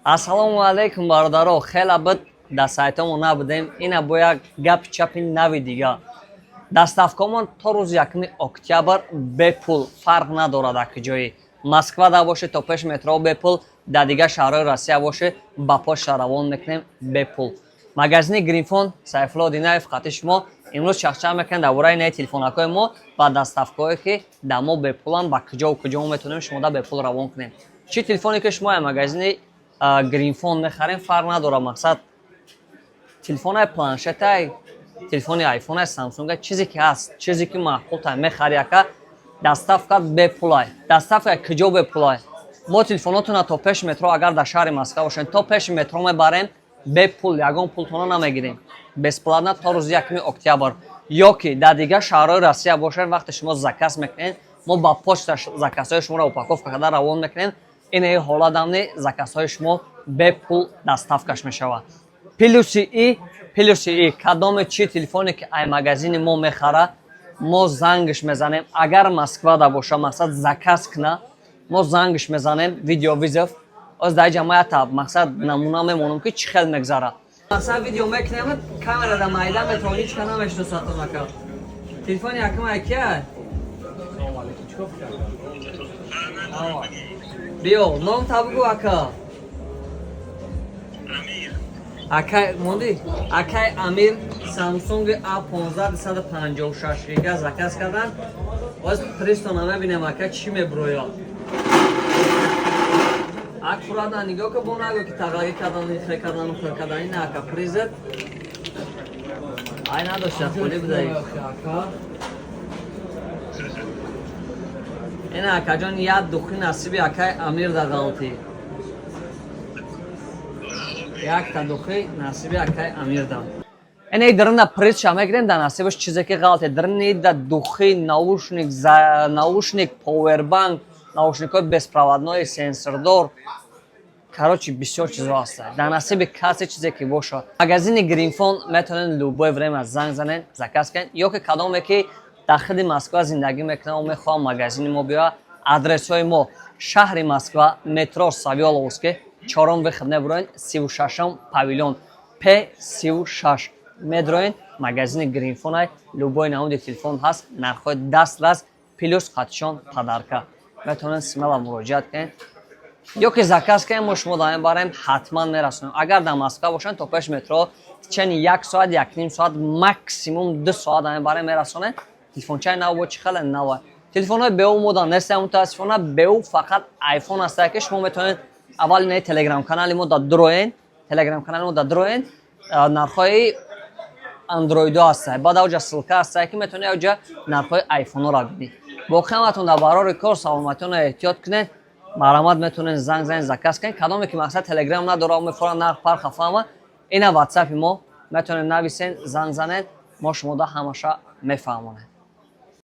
Ассалому алейкум бародаро, хела бит дар сайтамон набудем. Ина бо як гапи чапи нави дига. Доставкамон то рӯзи 1 октябр бепул, фарқ надорад ак ҷои. Москва да боше то пеш метро бепул, дар дига шаҳрҳои Россия боше ба почта равон мекунем бепул. Магазини Гринфон Сайфулло Динаев хати шумо имрӯз чахчах мекунем дар бораи наи телефонакҳои мо ва доставкаҳое ки дар мо бепуланд ба куҷову куҷо метавонем шумо да бепул равон кунем. Чӣ телефоне ки шумо магазини Гринфон мехарем фарқ надорад, мақсад телефони планшетай, телефони айфонай, самсунга, чизе ки ҳаст, чизе ки маъқултай мехари яка доставка бепулай. Доставка куҷо бепулай. Мо телефонотуна то пеш метро агар дар шаҳри Москва бошен, то пеши метро мебарем бепул, ягон пултона намегирем. Бесплатно то рӯзи 1 октябр. Ё ки дар дига шаҳрҳои Россия бошен, вақте шумо заказ мекунед, мо ба почта заказҳои шуморо упаковка карда равон мекунем. Ин ҳолат дамни заказҳои шумо бепул доставкаш мешавад. Плюси и кадоме чи телефоне ки ай магазини мо мехара, мо зангш мезанем. Агар Москва да боша, мақсад заказ кна, мо зангш мезанем, видеовизов. Оз дар ҷамоата мақсад намуна мемонам ки чӣ хел мегзара. Мақсад видео мекунем, камера да майда метавон ҳеч кана мешносатон ака. Телефони якум акия? Биё, ном табгу ака. Акай монди? Акай Амир Samsung A15 256 гига заказ кардан. Оз пристона мебинем ака чӣ меброяд. Ак фурада нигоҳ ка бо наго ки тағайир кардан, ихра кардан, ухра кардан ин ака призет. Ай надошта фоли бидаи. Ин ака ҷон як духи насиби акай Амир дар галти. Як та духи насиби акай Амир дам. Ин дарна приз ша мегирем дар насибаш чизе ки галте. Дарни да духи наушник, powerbank, наушникҳои беспроводнои сенсордор. Короче, бисёр чизо ҳаст. Дар насиби касе чизе ки бошад. Магазини Гринфон метавонед любое время занг занед, заказ кунед. Ё ки кадоме ки дахили Москва зиндагӣ мекунам, мехоҳам магазини мо биёя. Адресҳои мо: шаҳри Москва, метро Савёловский, 4 виход меброен, 36 павилён, P36 медроен. Магазини Гринфонай любой намуди телефон ҳаст, нархҳои дастрас плюс хатишон падарка. Метавонед смело муроҷиат кунед. Ё ки заказ кунем, мо шумо дар мебарем, ҳатман мерасонем. Агар дар Москва бошен, то пеш метро чени 1 соат, 1.5 соат, максимум 2 соат дар мебарем мерасонем. Телефончаи нав бо чӣ хеле нав. Телефонҳои беу мода нестем мутаассифона, беу фақат айфон ҳастае ки шумо метавонед аввал ин телеграм канали мо да дроен, нархҳои андроидо ҳастае. Баъд авҷа силка ҳастае ки метавонед авҷа нархҳои айфонҳоро бинед. Боқӣ ҳаматон дар барори кор саломатиён эҳтиёт кунед. Марамат метавонед занг занед, заказ кунед. Кадоме ки мақсад телеграм надора, мефора нарх парх хафама, ина ватсапи мо метавонед нависен, занг занед, мо шумо да ҳамаша мефаҳмонем.